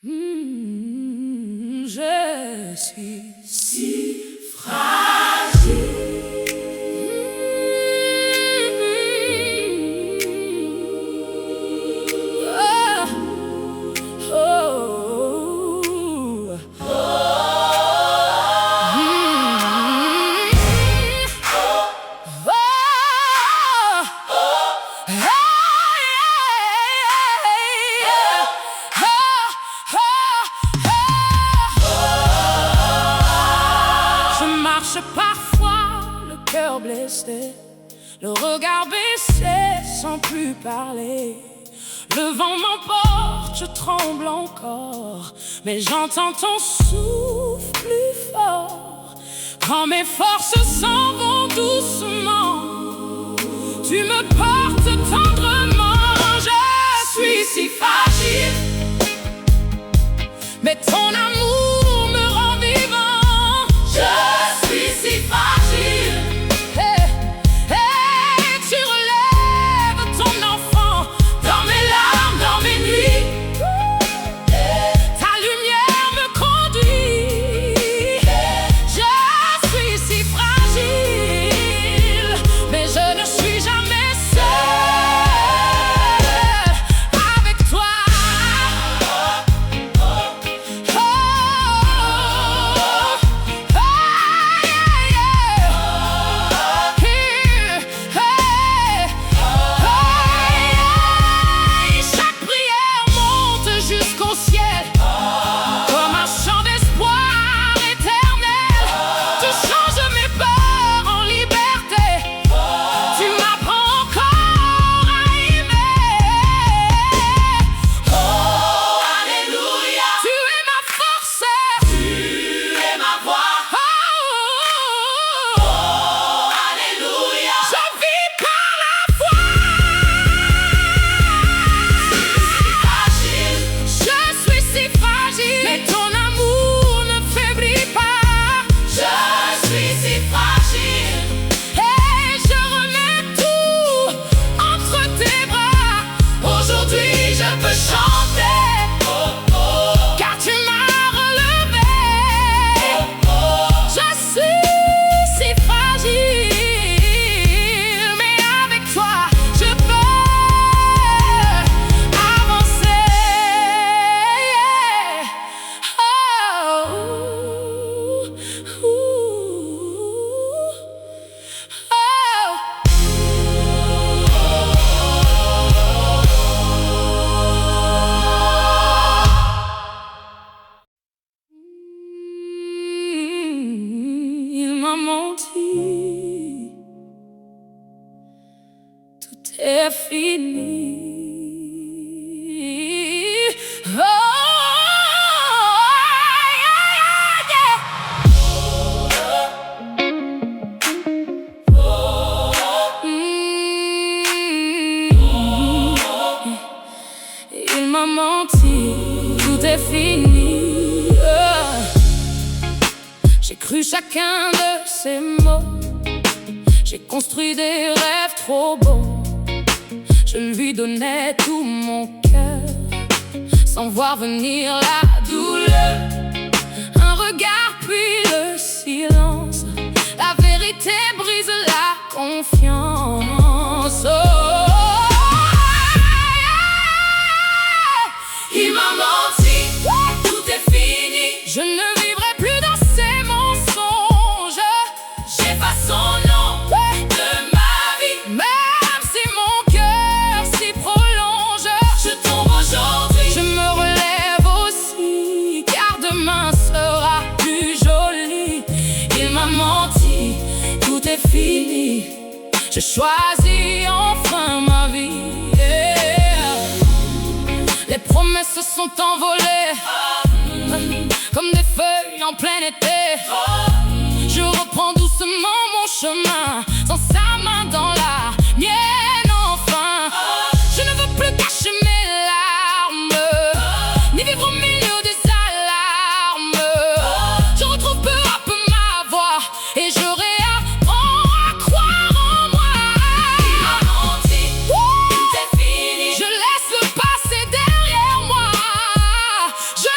Je suis si fragile. Parfois le cœur blessé, le regard baissé sans plus parler. Le vent m'emporte, je tremble encore, mais j'entends ton souffle plus fort. Quand mes forces s'en vont doucement, tu me portes tendrement. Je suis si fragile, mais ton amour me rend vivant. Je suis si fragile, et tu relèves ton enfant dans mes larmes, dans mes nuits. Ta lumière me conduit. Je suis si fragile, mais je ne suis jamais seule avec toi. Menti, tout est fini. Oh, yeah. Il m'a menti, tout est fini. J'ai cru chacun de ses mots, j'ai construit des rêves trop beaux. Je lui donnais tout mon cœur, sans voir venir la douleur. Un regard puis le silence, la vérité brise la confiance. Oh, il m'a menti, tout est fini. Je ne vivrai plus dans ces mensonges. J'efface son nom de ma vie, même si mon cœur s'y prolonge. Je tombe aujourd'hui, je me relève aussi, car demain sera plus joli. Il m'a menti, tout est fini. Je choisis enfin ma vie. Les promesses se sont envolées comme des feuilles en plein été. Je reprends doucement mon chemin, sans sa main dans la mienne enfin. Je ne veux plus cacher mes larmes, ni vivre au milieu des alarmes. Je retrouve peu à peu ma voix, et je réapprends à croire en moi. Il m'a menti, tout est fini. Je laisse le passé derrière moi. Je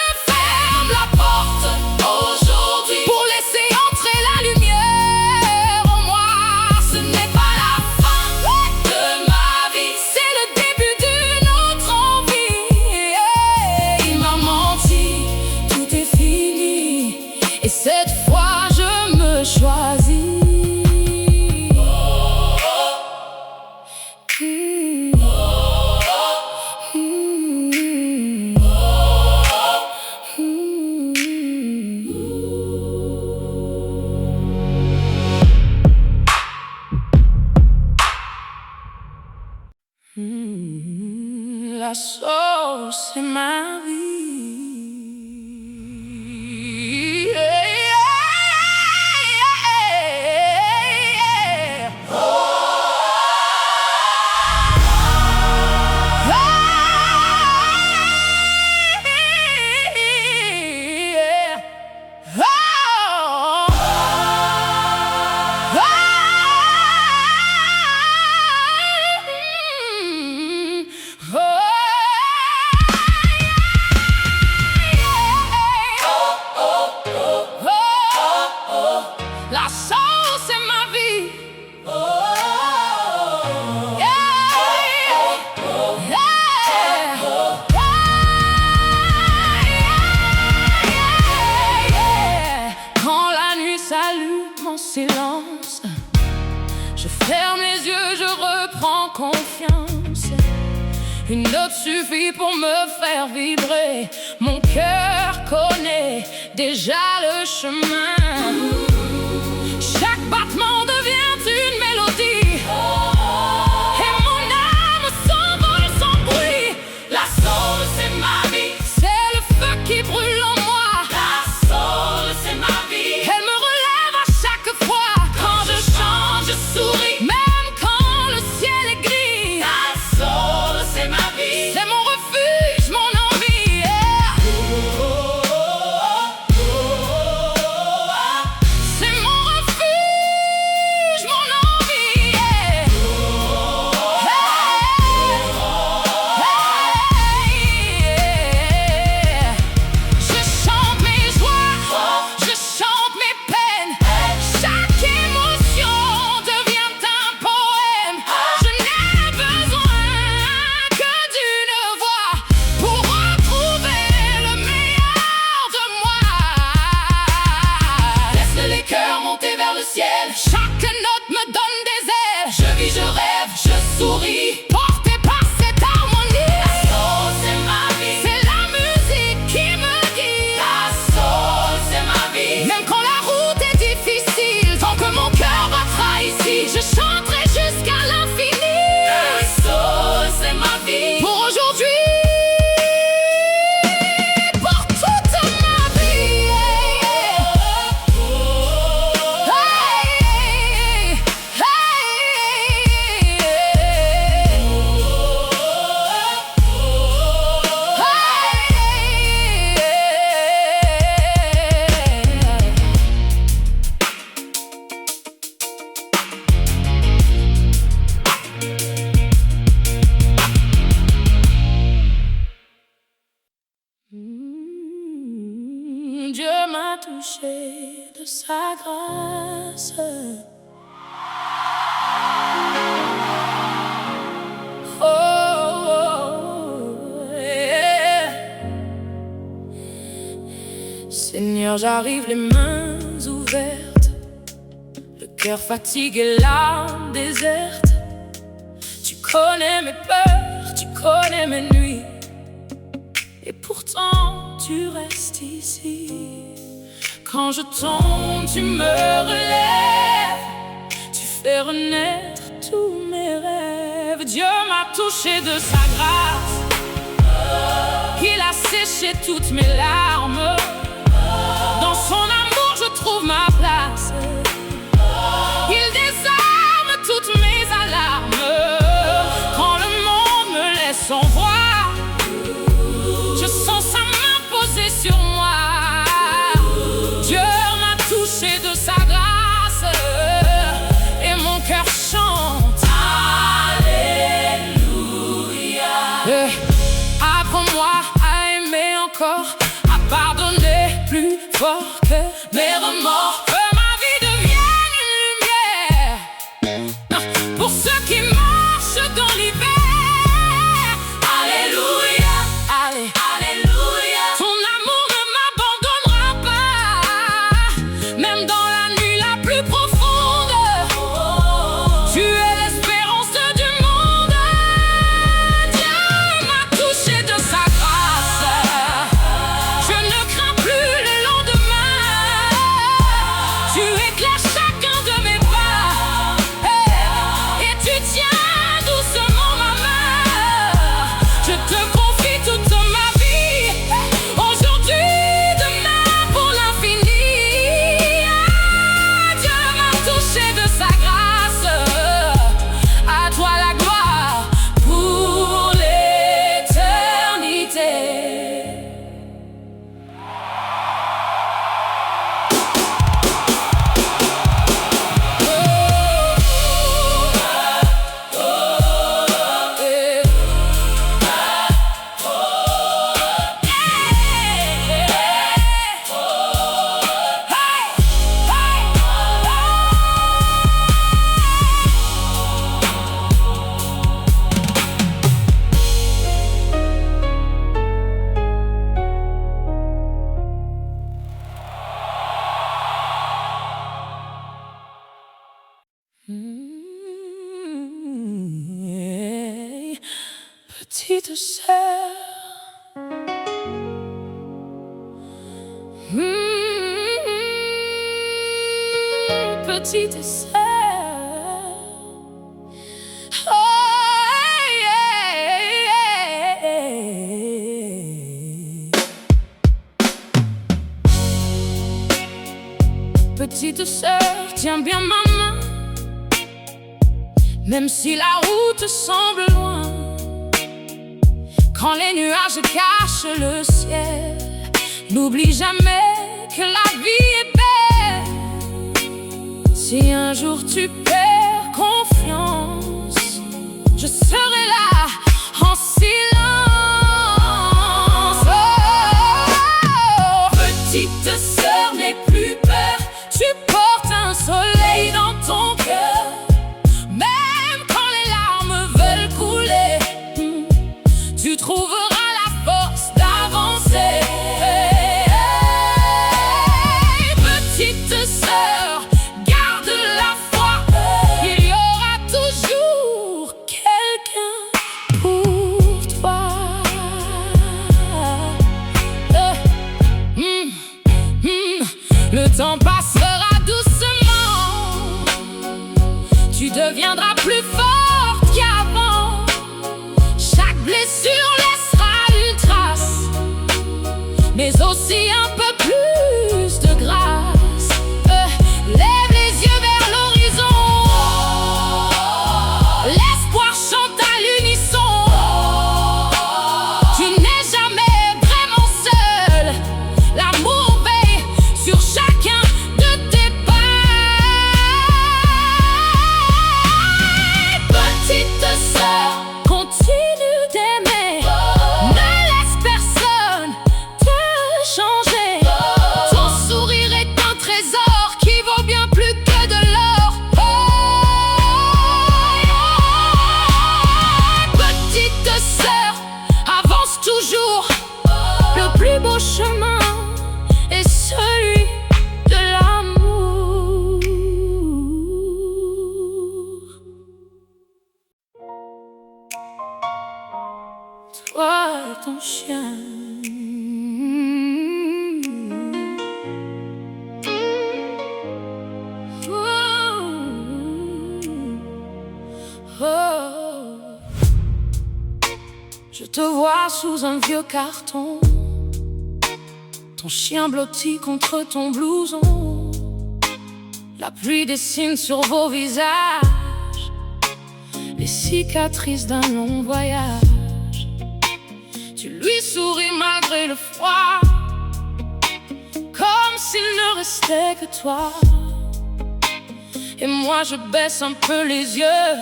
c'est ma vie. La soul, c'est ma vie. Quand la nuit salue mon silence, je ferme les yeux, je reprends confiance. Une note suffit pour me faire vibrer. Mon cœur connaît déjà le chemin. Chaque battement devient une mélodie, et mon âme s'envole sans bruit. La soul, c'est ma vie. C'est le feu qui brûle en moi. La soul, c'est ma vie. Elle me relève à chaque fois. Quand je chante, je souris, même quand le ciel est gris. La soul, c'est ma vie. C'est mon refuge, mon envie. C'est mon refuge, mon envie. Je chante mes joies, je chante mes peines. Chaque émotion devient un poème. Je n'ai besoin que d'une voix pour retrouver le meilleur de moi. Laisse les cœurs monter vers le ciel. Chaque note me donne des ailes. Je vis, je rêve, je souris, porté par cette harmonie. La soul, c'est ma vie. C'est la musique qui me guide. La soul, c'est ma vie. Même quand la route est difficile, tant que mon cœur battra ici, je chanterai jusqu'à l'infini. La soul, c'est ma vie. Pour aujourd'hui, pour toute ma vie. Dieu m'a touché de sa grâce. Oh, oh, yeah. Seigneur, j'arrive les mains ouvertes, le cœur fatigué, l'âme déserte. Tu connais mes peurs, tu connais mes nuits, et pourtant tu restes ici. Quand je tombe, tu me relèves, tu fais renaître tous mes rêves. Dieu m'a touché de sa grâce, il a séché toutes mes larmes. Dans son amour je trouve ma place, il désarme toutes mes alarmes. Quand le monde me laisse sans voix, je sens sa main posée sur moi. Dieu m'a touché de sa grâce, et mon cœur chante Alléluia. Apprends-moi à aimer encore, à pardonner plus fort que mes remords. Que ma vie devienne une lumière pour ceux qui marchent dans l'hiver. Alléluia, allez, alléluia. Ton amour ne m'abandonnera pas, même dans la nuit la plus profonde. Tu es l'espérance du monde. Dieu m'a touché de sa grâce, je ne crains plus le lendemain. petite sœur. Petite sœur. Oh, yeah. Petite sœur, tiens bien ma main. Même si la route semble loin, quand les nuages cachent le ciel, n'oublie jamais que la vie est belle. Si un jour tu perds confiance, je serai là en silence. Oh, petite sœur, n'aie plus peur, tu portes un soleil dans ton cœur. Même quand les larmes veulent couler, tu trouveras la force d'avancer. Petite sœur, garde la foi, il y aura toujours quelqu'un pour toi. Le temps passera doucement, tu deviendras plus forte qu'avant. Chaque blessure laissera une trace, mais aussi un peu plus de grâce. Lève les yeux vers l'horizon, l'espoir chante à l'unisson. Tu n'es jamais vraiment seul, l'amour veille sur chacun de tes pas. Petite sœur, continue d'aimer, ne laisse personne te changer. Ton sourire est un trésor qui vaut bien plus que de l'or. Petite sœur, avance toujours, le plus beau chemin est celui de l'amour. Toi et ton chien. Je te vois sous un vieux carton, ton chien blotti contre ton blouson. La pluie dessine sur vos visages les cicatrices d'un long voyage. Tu lui souris malgré le froid, comme s'il ne restait que toi. Et moi je baisse un peu les yeux,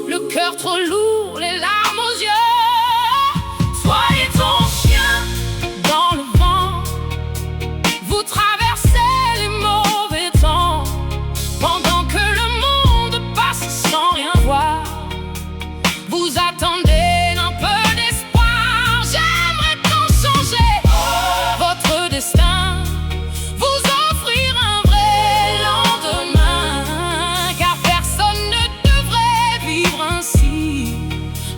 le cœur trop lourd, les larmes aux yeux. Toi et ton chien, dans le vent, vous traversez les mauvais temps. Pendant que le monde passe sans rien voir, vous attendez un peu d'espoir. J'aimerais tant changer votre destin, vous offrir un vrai lendemain, car personne ne devrait vivre ainsi,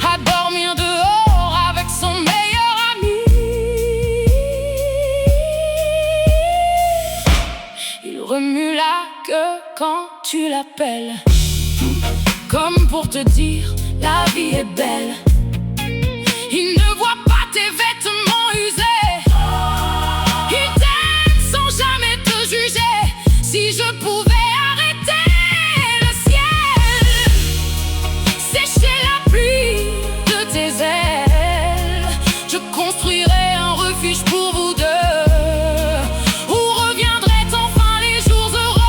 à dormir dehors avec son meilleur ami. Il remue la queue quand tu l'appelles, comme pour te dire la vie est belle. Il ne voit pas tes vêtements usés, il t'aime sans jamais te juger. Si je pouvais arrêter le ciel, sécher la pluie de tes ailes, je construirais un refuge pour vous deux, où reviendraient enfin les jours heureux.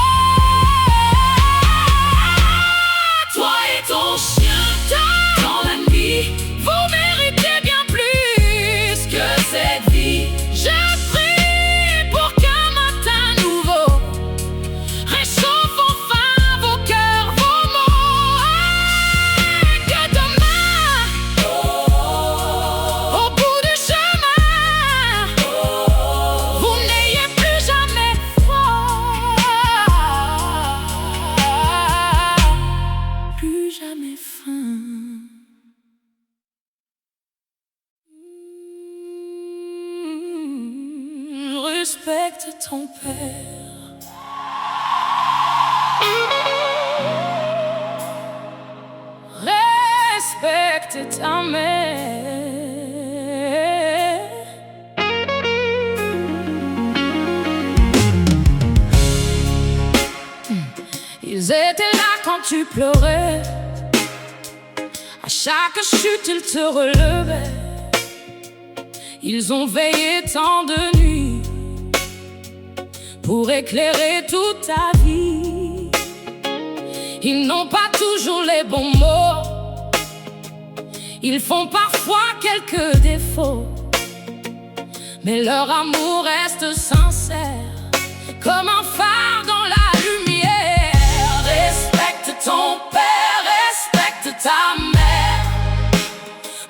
Toi et ton chien, dans la nuit, respecte ton père. Respecte ta mère. Ils étaient là quand tu pleurais. À chaque chute, ils te relevaient. Ils ont veillé tant de nuits pour éclairer toute ta vie. Ils n'ont pas toujours les bons mots. Ils font parfois quelques défauts, mais leur amour reste sincère, comme un phare dans la lumière. Respecte ton père, respecte ta mère.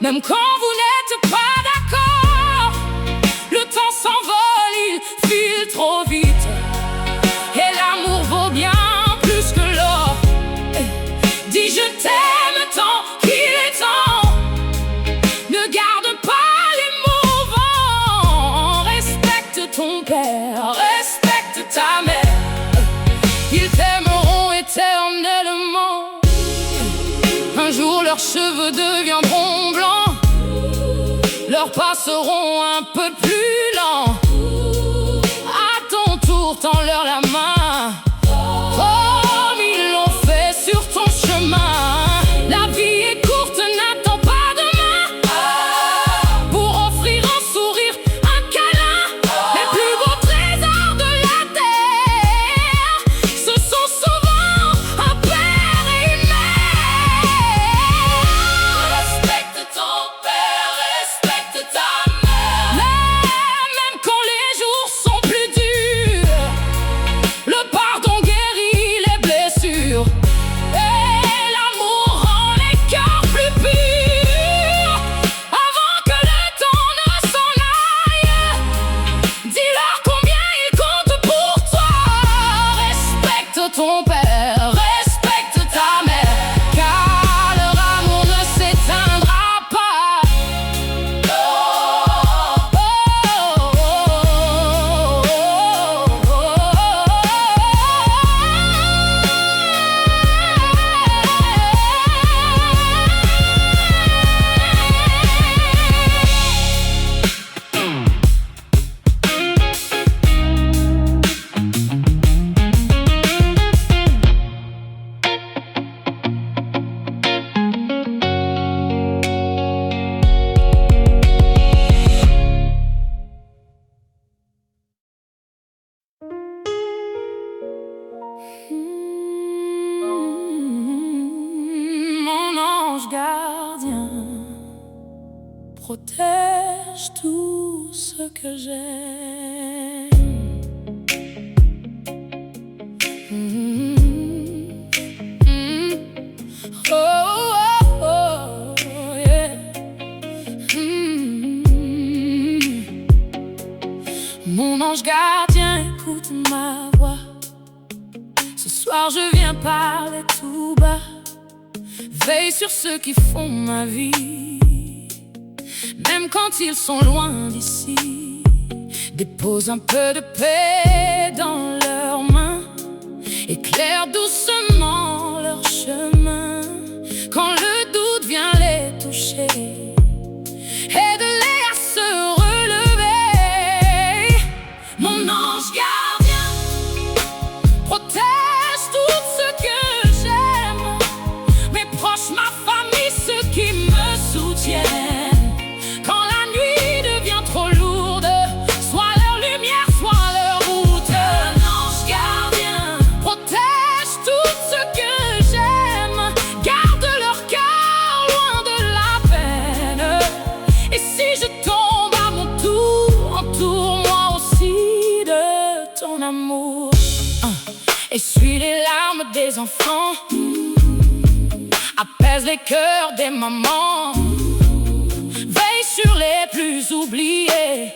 Même quand vous n'êtes pas d'accord, le temps s'envole, il file trop vite. Et l'amour vaut bien plus que l'or. Dis je t'aime tant qu'il est temps. Ne garde pas les mots vains. Respecte ton père, respecte ta mère. Ils t'aimeront éternellement. Un jour leurs cheveux deviendront blancs, leurs pas seront un peu plus lents. À ton tour, tends-leur la main, comme ils l'ont fait sur ton chemin. La vie est courte, n'attends pas demain pour offrir un sourire, un câlin. Les plus beaux trésors de la terre, ce sont souvent un père et une mère. Respecte ton père, respecte ta mère. Même quand les jours sont plus durs, le pardon guérit les blessures. Et l'amour rend les cœurs plus purs. Avant que le temps ne s'en aille, dis-leur combien ils comptent pour toi. Respecte ton père, respecte ta mère, car leur amour ne s'éteindra pas. Mon ange gardien, protège tout ce que j'aime. Oh, oh, oh, yeah. Mon ange gardien, écoute ma voix. Ce soir je viens parler tout bas. Veille sur ceux qui font ma vie, même quand ils sont loin d'ici. Dépose un peu de paix dans leurs mains, éclaire doucement leur chemin. Quand le doute vient les toucher, aide-les à se relever. Mon ange gardien, protège tout ce que j'aime, mes proches, ma famille, ceux qui me soutiennent. Quand la nuit devient trop lourde, sois leur lumière, sois leur route. Un ange gardien, protège tout ce que j'aime, garde leur cœur loin de la peine. Et si je tombe à mon tour, entoure-moi aussi de ton amour. Essuie les larmes des enfants, apaise les cœurs des mamans. Veille sur les plus oubliés,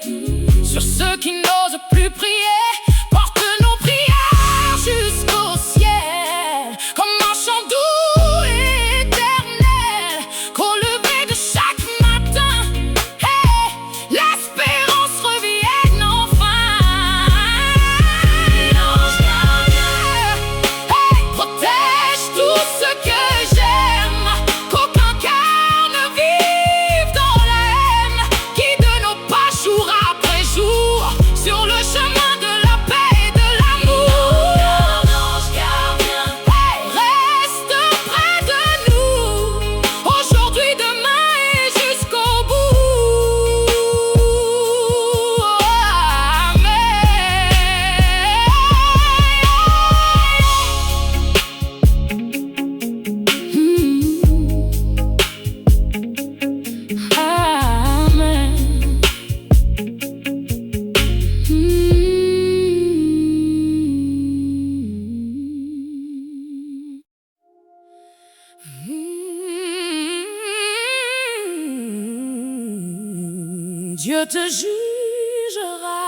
sur ceux qui n'osent plus prier. Porte nos prières jusqu'au ciel, comme un chant doux et éternel, qu'au lever de chaque matin, hey, l'espérance revienne enfin. Dieu te jugera.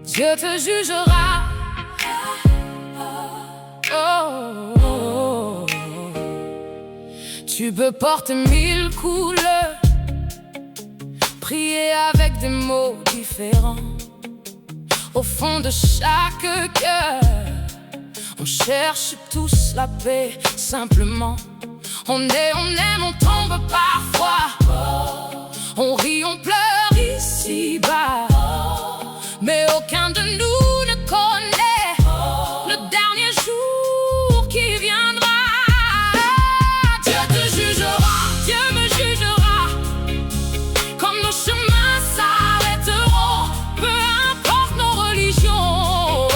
Dieu te jugera. Oh. Tu peux porter 1000 couleurs, prier avec des mots différents. Au fond de chaque cœur, on cherche tous la paix simplement. On aime, on tombe parfois. On rit, on pleure ici-bas. Mais aucun de nous ne connaît le dernier jour qui viendra. Dieu te jugera, Dieu me jugera. Comme nos chemins s'arrêteront, peu importe nos religions,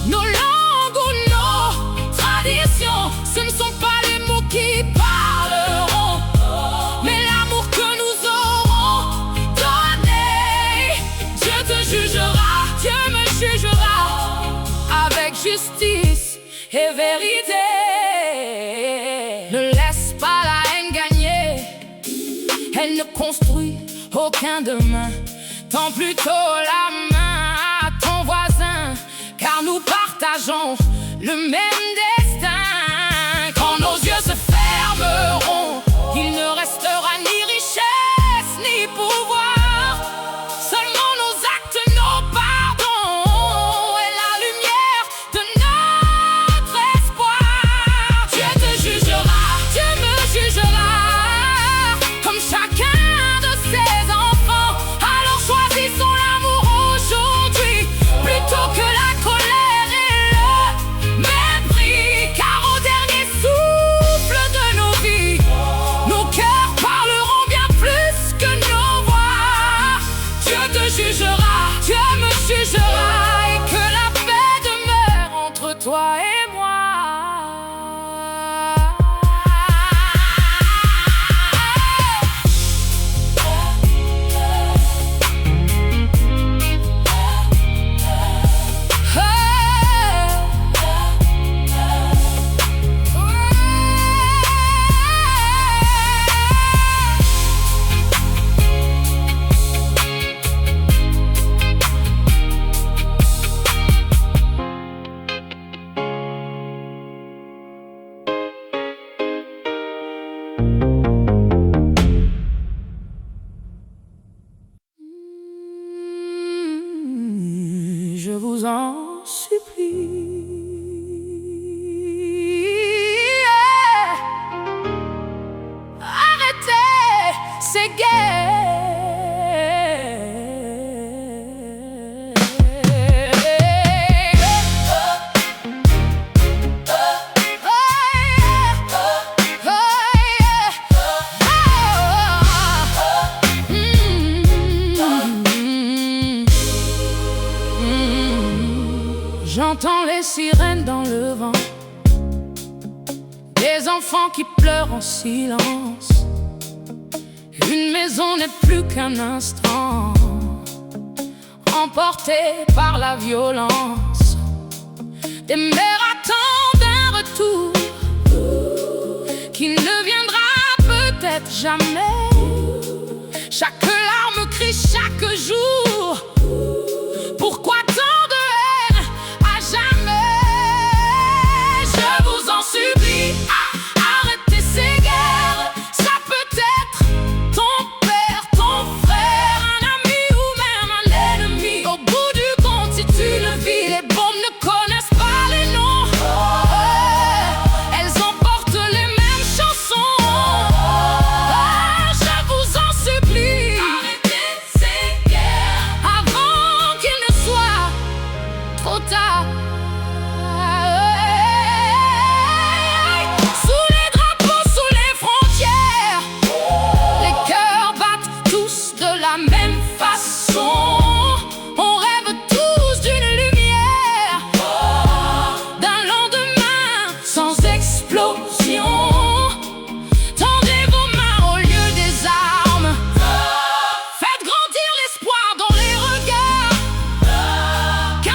nos langues ou nos traditions, ce ne sont pas les mots qui parleront, mais l'amour que nous aurons donné. Dieu te jugera, Dieu me jugera, avec justice et vérité. Ne laisse pas la haine gagner, elle ne construit aucun demain. Tends plutôt la main à ton voisin, car nous partageons le même destin. Quand nos yeux se fermeront, il ne restera ni richesse ni pouvoir, seulement nos actes, nos pardons et la lumière de notre espoir. Dieu te jugera, Dieu me jugera, comme chacun de ses enfants. Alors choisissons l'amour aujourd'hui, plutôt que la colère et le mépris. Car au dernier souffle de nos vies, nos cœurs parleront bien plus que nos voix. Dieu te jugera, Dieu me jugera, et que la paix demeure entre toi et moi. Je vous en supplie, arrêtez ces guerres. J'entends les sirènes dans le vent, des enfants qui pleurent en silence. Une maison n'est plus qu'un instant, emportée par la violence. Des mères attendent un retour qui ne viendra peut-être jamais. Chaque larme crie chaque jour. Pourquoi tant de haine à jamais? Je vous en supplie, arrêtez ces guerres. Ça peut être ton père, ton frère, un ami ou même un ennemi. Au bout du compte, si tu le vis, les bombes ne connaissent pas les noms. Elles emportent les mêmes chansons. Je vous en supplie, arrêtez ces guerres avant qu'il ne soit trop tard. Sous les drapeaux, sous les frontières, les cœurs battent tous de la même façon. On rêve tous d'une lumière, d'un lendemain sans explosion. Tendez vos mains au lieu des armes, faites grandir l'espoir dans les regards, car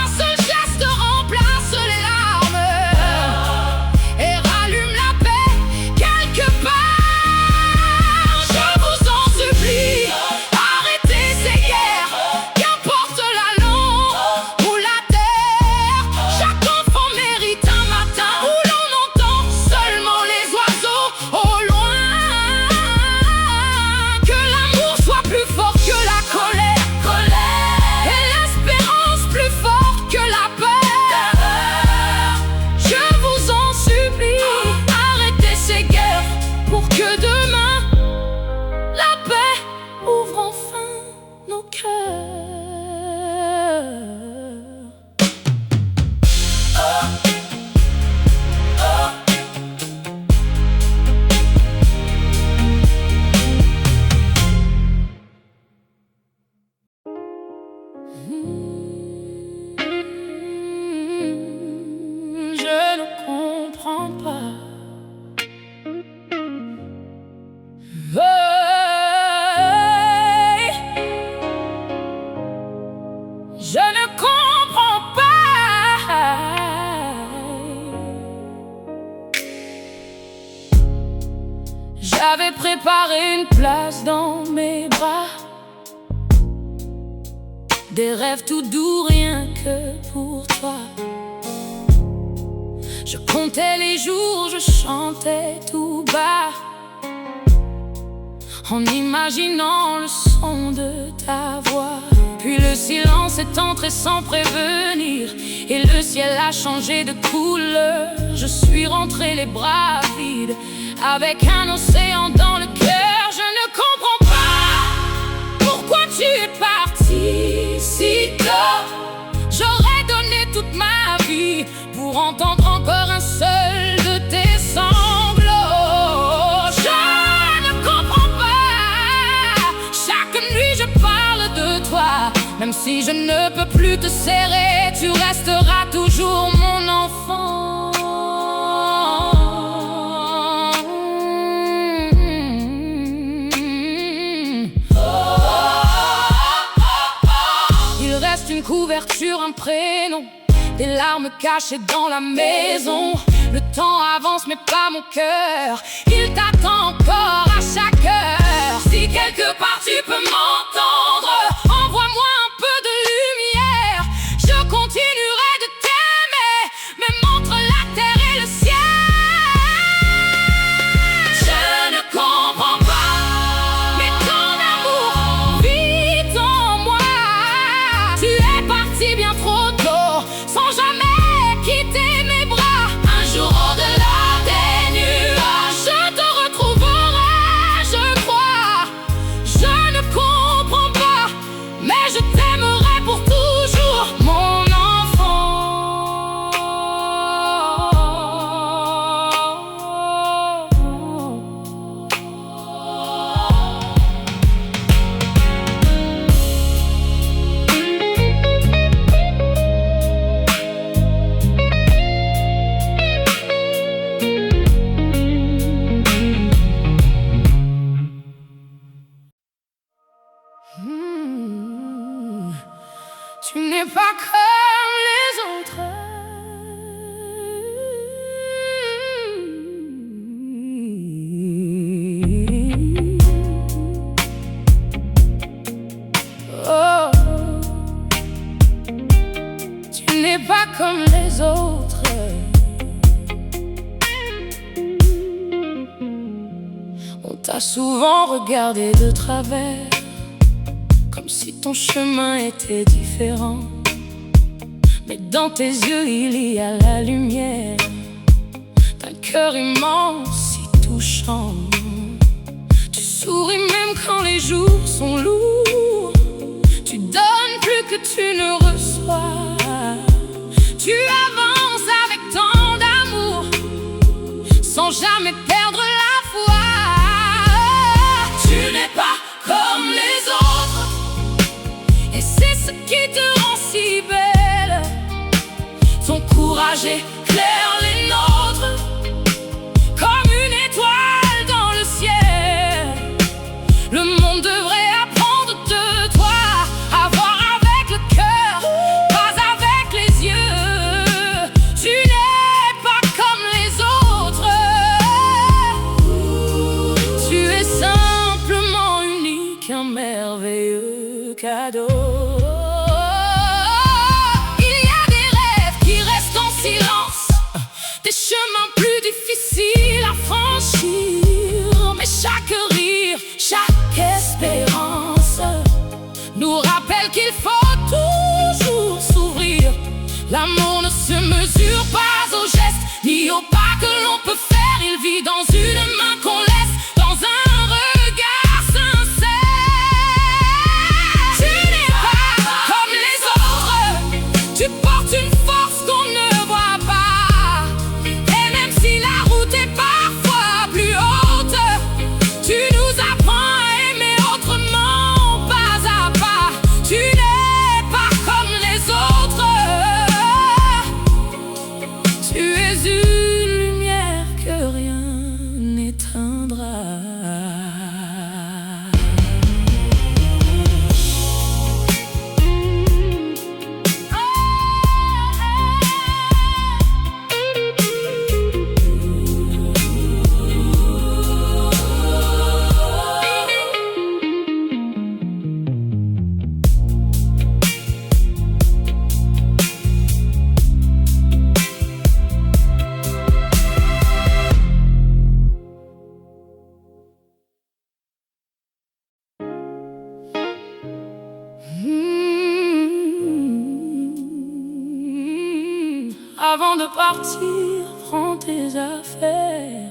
préparer une place dans mes bras. Des rêves tout doux rien que pour toi. Je comptais les jours, je chantais tout bas, en imaginant le son de ta voix. Puis le silence est entré sans prévenir, et le ciel a changé de couleur. Je suis rentré les bras vides, avec un océan dans le cœur. Je ne comprends pas pourquoi tu es parti si tôt. J'aurais donné toute ma vie pour entendre encore un seul de tes sanglots. Je ne comprends pas, chaque nuit je parle de toi. Même si je ne peux plus te serrer, tu resteras toujours mon enfant. Il reste une couverture, un prénom, des larmes cachées dans la maison. Le temps avance mais pas mon cœur, il t'attend encore à chaque heure. Si quelque part tu peux m'entendre, envoie-moi un peu de lumière. Je continuerai de t'aimer, même entre la terre et le ciel. Je ne comprends pas, mais ton amour vit en moi. Tu es parti bien trop tôt, sans jamais quitter mes bras. Un jour au-delà des nuages, je te retrouverai, je crois. Je ne comprends pas, mais je t'aimerai pour toujours, mon enfant. Tu n'es pas comme les autres. Oh, tu n'es pas comme les autres. On t'a souvent regardé de travers, comme si ton chemin était différent. Mais dans tes yeux il y a la lumière d'un cœur immense, si touchant. Tu souris même quand les jours sont lourds. Tu donnes plus que tu ne reçois. Tu avances avec tant d'amour, sans jamais perdre la foi. Tu n'es pas comme les autres, et c'est ce qui te rend si belle. Ton courage éclaire les nôtres, comme une étoile dans le ciel. Le monde devrait apprendre de toi, à voir avec le cœur, pas avec les yeux. Tu n'es pas comme les autres. Tu es simplement unique, un merveilleux cadeau. Des chemins plus difficiles à franchir, mais chaque rire, chaque espérance nous rappelle qu'il faut toujours s'ouvrir. L'amour ne se mesure pas aux gestes, ni au pas que l'on peut faire. Il vit dans une main qu'on laisse, dans un regard sincère. Tu n'es pas comme les autres, tu portes une force qu'on ne voit pas. Tu es une lumière que rien n'éteint. Avant de partir, prends tes affaires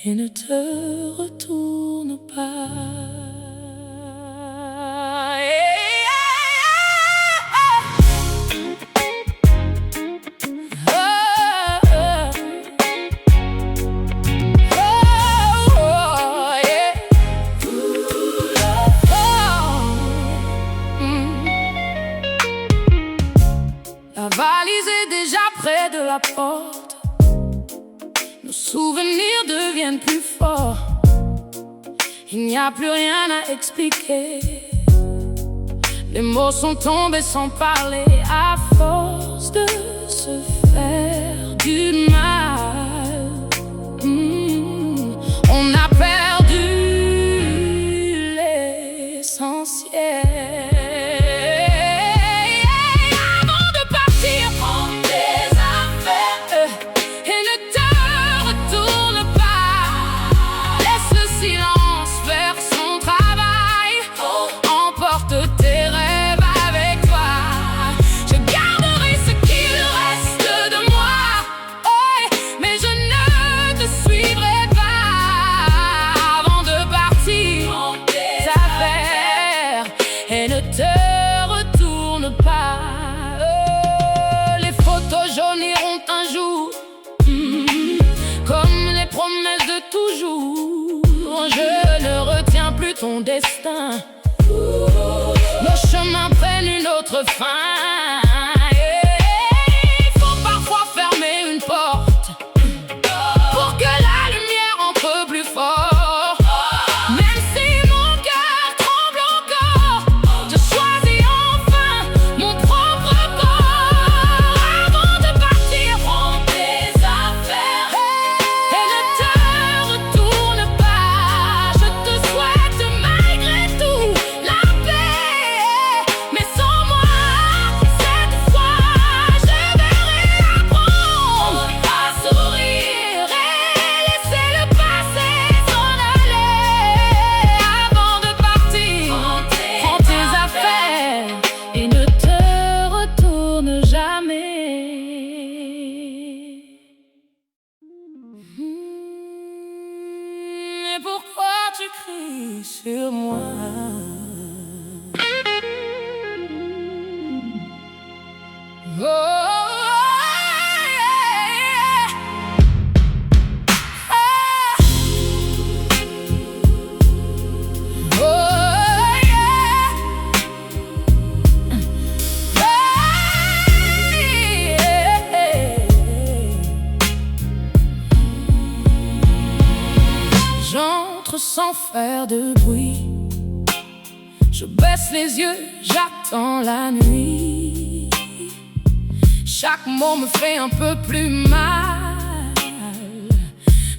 et ne te retourne pas. La valise est déjà près de la porte. Nos souvenirs deviennent plus forts. Il n'y a plus rien à expliquer. Les mots sont tombés sans parler. À force de se faire du mal, on a perdu l'essentiel. Et ne te retourne pas. Les photos jauniront un jour, comme les promesses de toujours. Je ne retiens plus ton destin. Nos chemins prennent une autre fin. Il faut parfois fermer une porte pour que la lumière entre plus fort. Pourquoi tu cries sur moi? Oh, yeah. Oh, yeah. J'entre sans faire de bruit. Je baisse les yeux, j'attends la nuit. Chaque mot me fait un peu plus mal,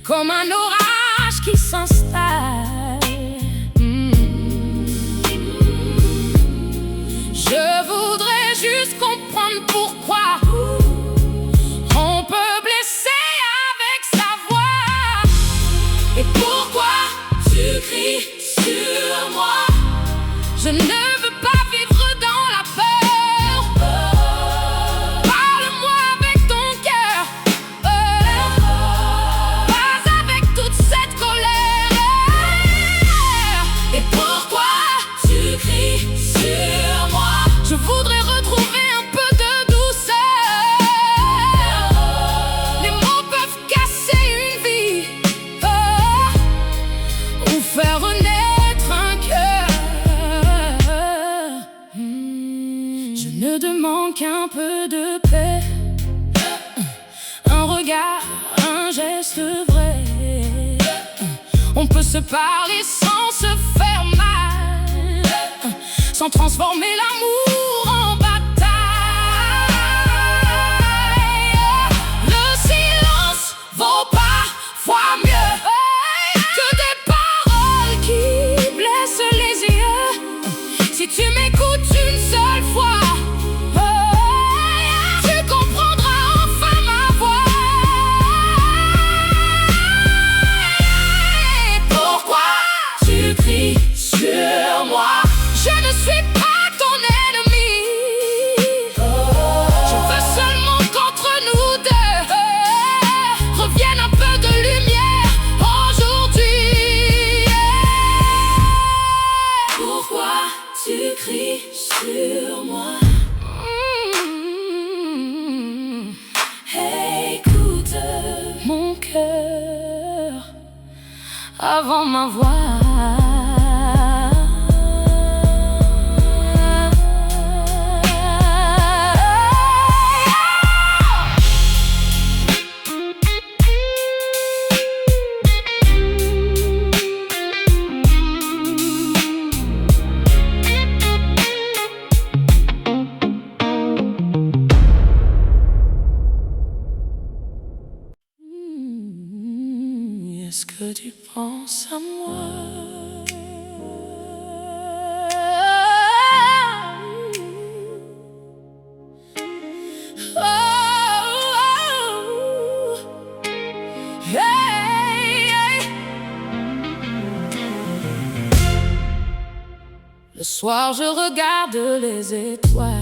comme un orage qui s'installe. Je voudrais juste comprendre pourquoi on peut blesser avec sa voix. Et pourquoi tu cries sur moi? Je ne veux pas vivre dans la peur. Parle-moi avec ton cœur, pas avec toute cette colère. Et pourquoi tu cries sur moi? Je voudrais retrouver un peu de douceur. Les mots peuvent casser une vie, ou faire renaître un cœur. Je ne demande qu'un peu de paix, un regard, un geste vrai. On peut se parler sans se faire mal, sans transformer l'amour en bataille. Le silence vaut parfois mieux que des paroles qui blessent les yeux. Si tu m'écoutes une seule fois, tu comprendras enfin ma voix. Et pourquoi tu cries sur moi? Je ne suis pas ton ennemi. avant ma voix. Est-ce que tu penses à moi? Oh, hey, hey. Le soir, je regarde les étoiles.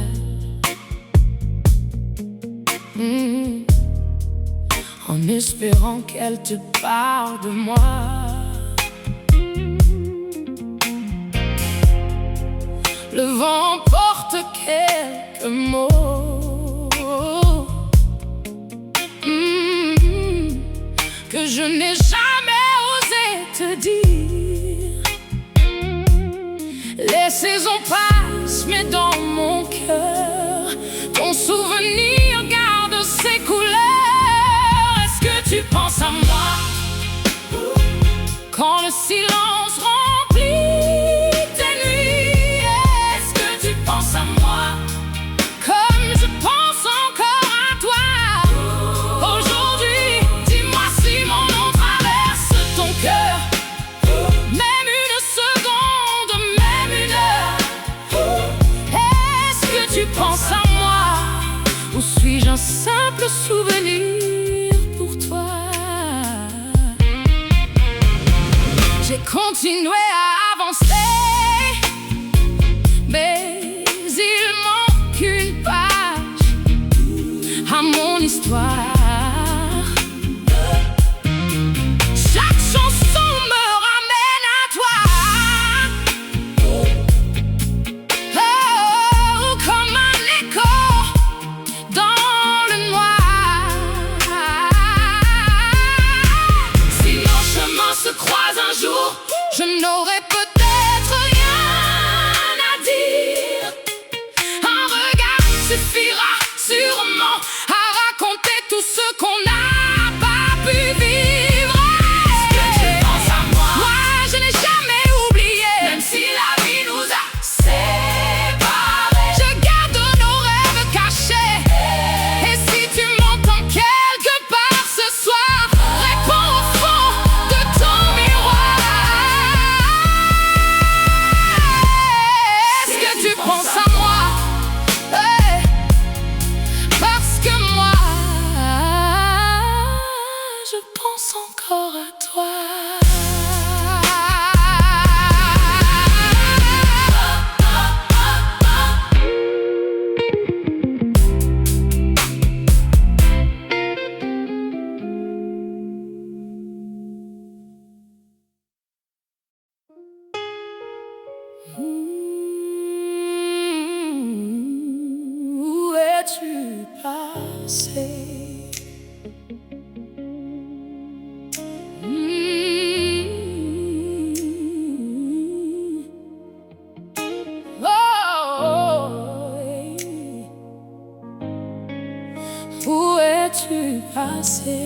En espérant qu'elle te parle de moi. Le vent porte quelques mots que je n'ai jamais osé te dire. Les saisons passent, mais dans mon cœur, ton souvenir garde ses couleurs. Tu penses à moi quand le silence remplit tes nuits. Est-ce que tu penses à moi comme je pense encore à toi? Aujourd'hui, dis-moi si mon nom traverse ton cœur. Même une seconde, même une heure. Est-ce que tu penses à moi ou suis-je un simple souvenir? J'ai continué à avancer, mais il manque une page à mon histoire. Chaque chanson me ramène à toi. Oh, comme un écho dans le noir. Si nos chemins se croisent un jour, je n'aurai peut-être rien à dire. Un regard suffira sûrement à raconter tout ce qu'on n'a pas pu vivre. Est-ce que tu penses à moi? Moi, je n'ai jamais oublié, même si la vie nous a séparés. Je garde nos rêves cachés. Et si tu m'entends quelque part ce soir, réponds au fond de ton miroir. Tu penses à moi, hey, parce que moi, je pense encore à toi. Tu passé? Où es-tu passé?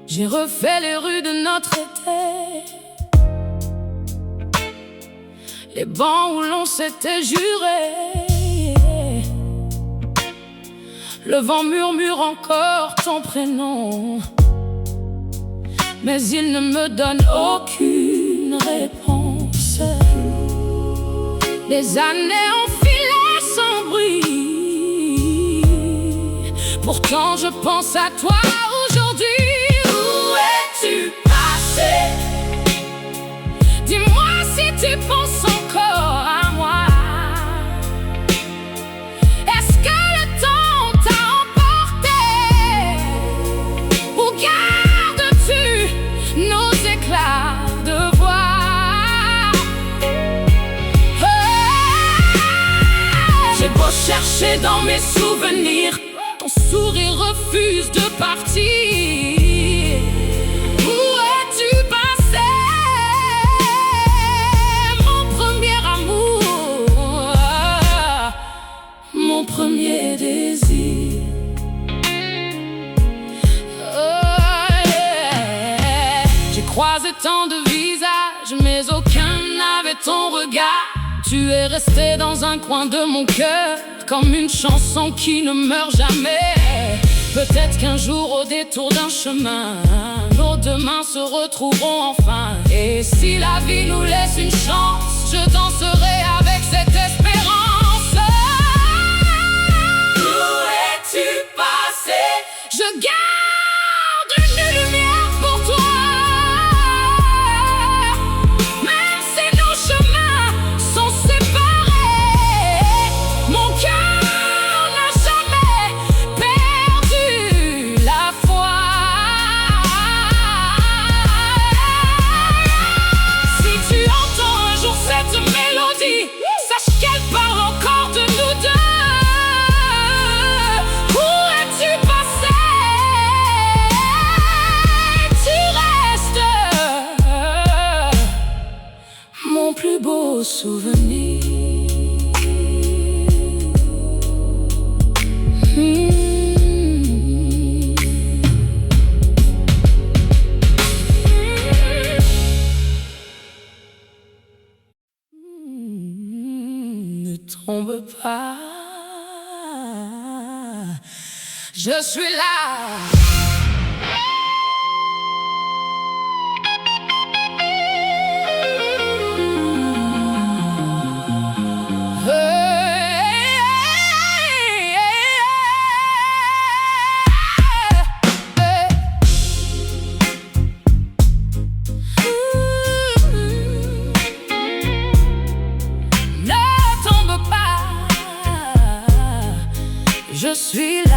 J'ai refait les rues de notre été, les bancs où l'on s'était juré. Le vent murmure encore ton prénom, mais il ne me donne aucune réponse. Les années ont filé sans bruit, pourtant je pense à toi aujourd'hui. Où es-tu passé? Dis-moi si tu penses encore à moi. Est-ce que le temps t'a emporté, ou gardes-tu nos éclats de voix? J'ai beau chercher dans mes souvenirs, ton sourire refuse de partir. Où es-tu passé, mon premier amour, mon premier désir? J'ai croisé tant de visages, mais aucun n'avait ton regard. Tu es resté dans un coin de mon cœur, comme une chanson qui ne meurt jamais. Peut-être qu'un jour, au détour d'un chemin, nos deux mains se retrouveront enfin. Et si la vie nous laisse une chance, je danserai avec cette espérance. Où es-tu passé? Je garde une lumière pour toi. Même si nos chemins sont séparés, mon cœur n'a jamais perdu la foi. Si tu entends un jour cette mélodie, sache qu'elle parle encore de nous deux. Où es-tu passé? Tu restes mon plus beau souvenir. Ne tombe pas, je suis là. Je suis là.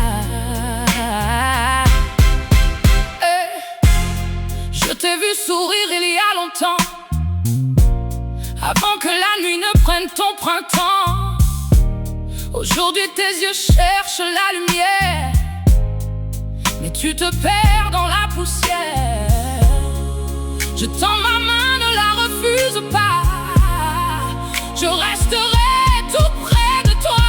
Je t'ai vu sourire il y a longtemps, avant que la nuit ne prenne ton printemps. Aujourd'hui tes yeux cherchent la lumière, mais tu te perds dans la poussière. Je tends ma main, ne la refuse pas. Je resterai tout près de toi.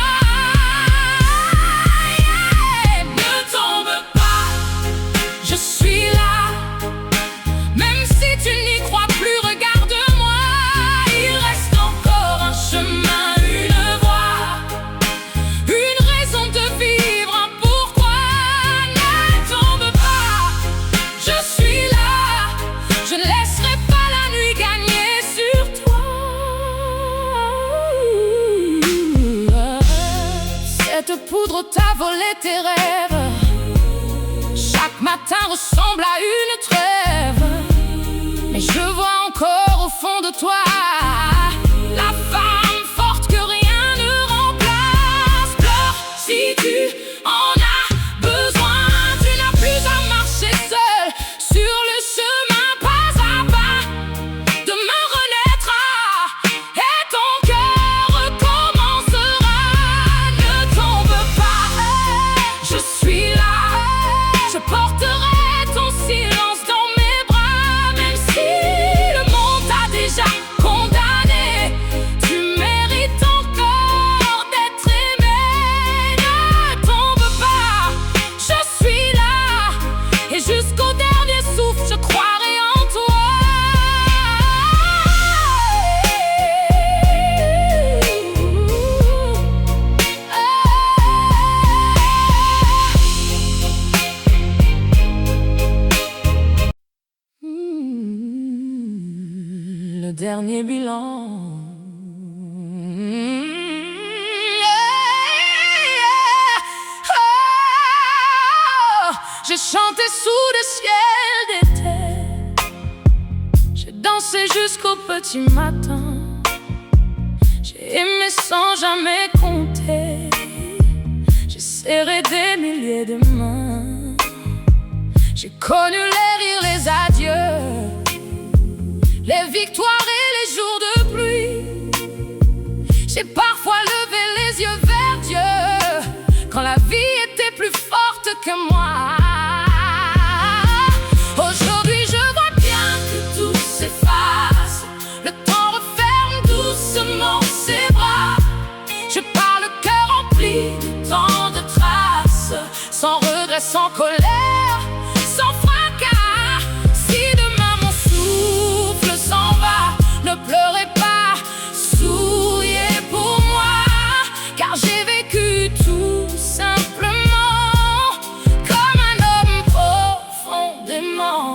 Cette poudre t'a volé tes rêves. Chaque matin ressemble à une trêve, mais je vois encore au fond de toi la femme forte que rien ne remplace. Pleure si tu en as besoin. Tu n'as plus à marcher seul sur le chemin pas à pas. Demain renaîtra et ton cœur recommencera. Ne tombe pas, je suis là. Je porterai ton silence dans mes bras. Même si le monde t'a déjà condamné, tu mérites encore d'être aimé. Ne tombe pas, je suis là. Et jusqu'au dernier souffle, je croirai en toi. Le dernier bilan. J'ai chanté sous le ciel d'été. J'ai dansé jusqu'au petit matin. J'ai aimé sans jamais compter. J'ai serré des milliers de mains. J'ai connu les rires, les adieux, les victoires et les jours de pluie. J'ai parfois levé les yeux vers Dieu quand la vie était plus plus forte que moi. Aujourd'hui je vois bien que tout s'efface. Le temps referme doucement ses bras. Je pars le cœur rempli de tant de traces, sans regret, sans colère, sans fracas. Si demain mon souffle s'en va, ne pleurez pas, souriez pour moi, car j'ai vécu tout simplement comme un homme profondément.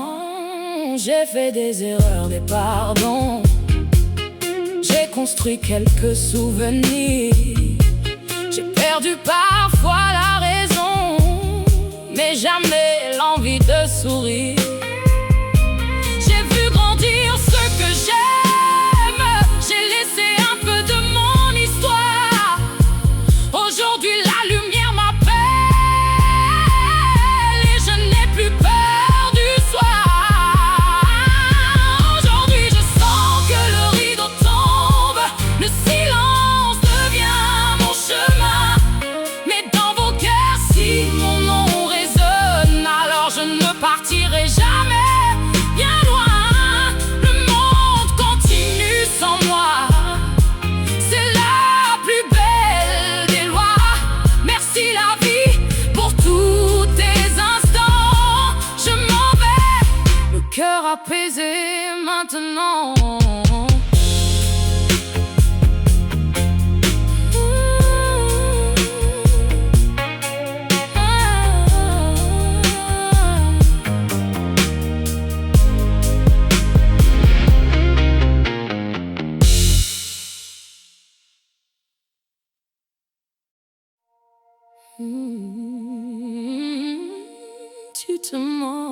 J'ai fait des erreurs, des pardons. J'ai construit quelques souvenirs. J'ai perdu parfois la raison, mais jamais l'envie de sourire. J'ai vu grandir ceux que j'aime. J'ai laissé un peu de mon histoire. Aujourd'hui la lumière m'appelle et je n'ai plus peur du soir. Aujourd'hui je sens que le rideau tombe, le silence devient mon chemin. Mais dans vos cœurs, si mon nom résonne, alors je ne partirai jamais bien loin. Le monde continue sans moi. C'est la plus belle des lois. Merci la vie pour tous tes instants. Je m'en vais, le cœur apaisé maintenant. Tu te mens.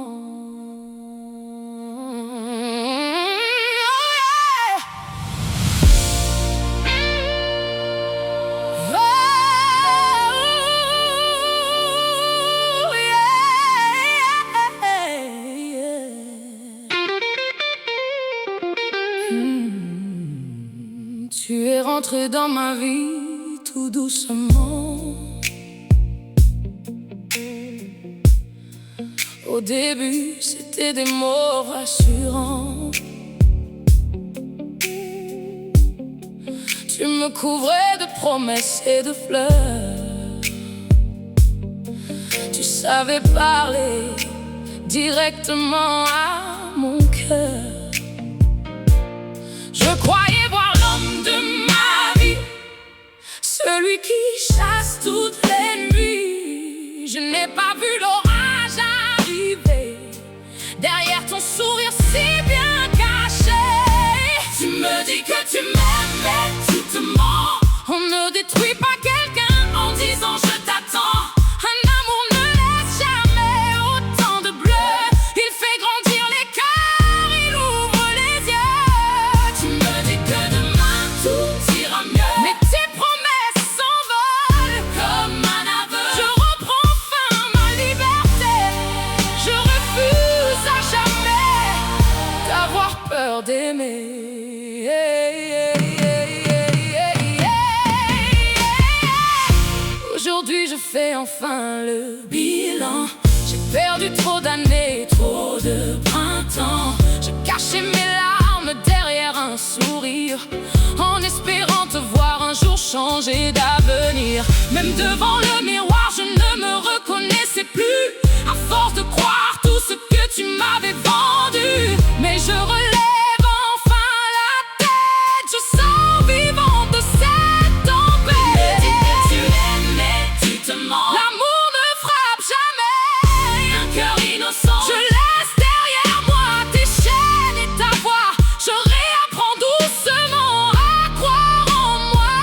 Tu es rentré dans ma vie tout doucement. Au début, c'était des mots rassurants. Tu me couvrais de promesses et de fleurs. Tu savais parler directement à mon cœur. Je croyais voir l'homme de ma vie, celui qui chasse toutes les nuits. Je n'ai pas vu l'orage arriver derrière ton sourire si bien caché. Tu me dis que tu m'aimes, mais tu te mens. On ne détruit pas quelqu'un en disant je t'attends. Un amour ne laisse jamais autant de bleu. Il fait grandir les cœurs, il ouvre les yeux. Tu me dis que demain tout ira mieux, mais tes promesses s'envolent comme un aveu. Je reprends enfin ma liberté. Je refuse à jamais d'avoir peur d'aimer. Aujourd'hui je fais enfin le bilan. J'ai perdu trop d'années, trop de printemps. Je cachais mes larmes derrière un sourire, en espérant te voir un jour changer d'avenir. Même devant le miroir je ne me reconnaissais plus, à force de croire tout ce que tu m'avais vendu. Mais je relève enfin la tête, je sors vivante de cette tempête. Tu me dis que tu aimes, mais tu te mens. L'amour ne frappe jamais un cœur innocent. Je laisse derrière moi tes chaînes et ta voix. Je réapprends doucement à croire en moi.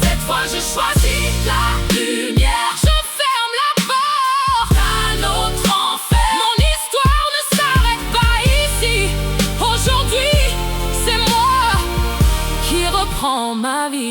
Cette fois je choisis la lumière. Je ferme la porte à notre enfer. Mon histoire ne s'arrête pas ici. Aujourd'hui c'est moi qui reprends ma vie.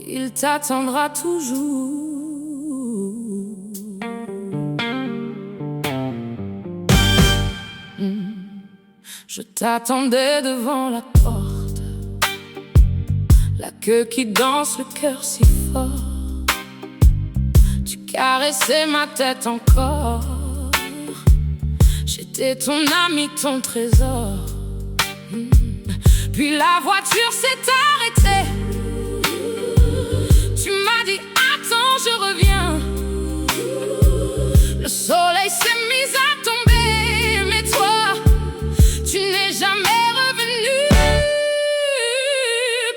il t'attendra toujours. Je t'attendais devant la porte, la queue qui danse, le cœur si fort. Tu caressais ma tête encore. J'étais ton ami, ton trésor. Puis la voiture s'est arrêtée. Tu m'as dit attends, je reviens. Le soleil s'est mis à tomber, mais toi, tu n'es jamais revenu.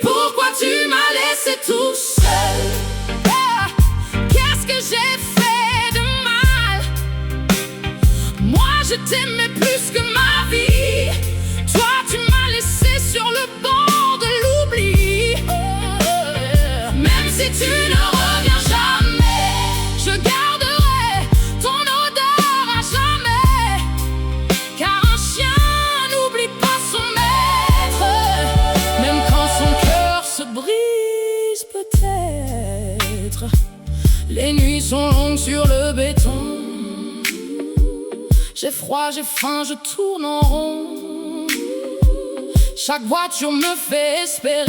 Pourquoi tu m'as laissé tout seul? Qu'est-ce que j'ai fait de mal? Moi je t'aimais plus que ma vie. Toi tu m'as laissé sur le bord de l'oubli. Même si tu ne reviens jamais, je garderai ton odeur à jamais. Car un chien n'oublie pas son maître, même quand son cœur se brise peut-être. Les nuits sont longues sur le béton. J'ai froid, j'ai faim, je tourne en rond. Chaque voiture me fait espérer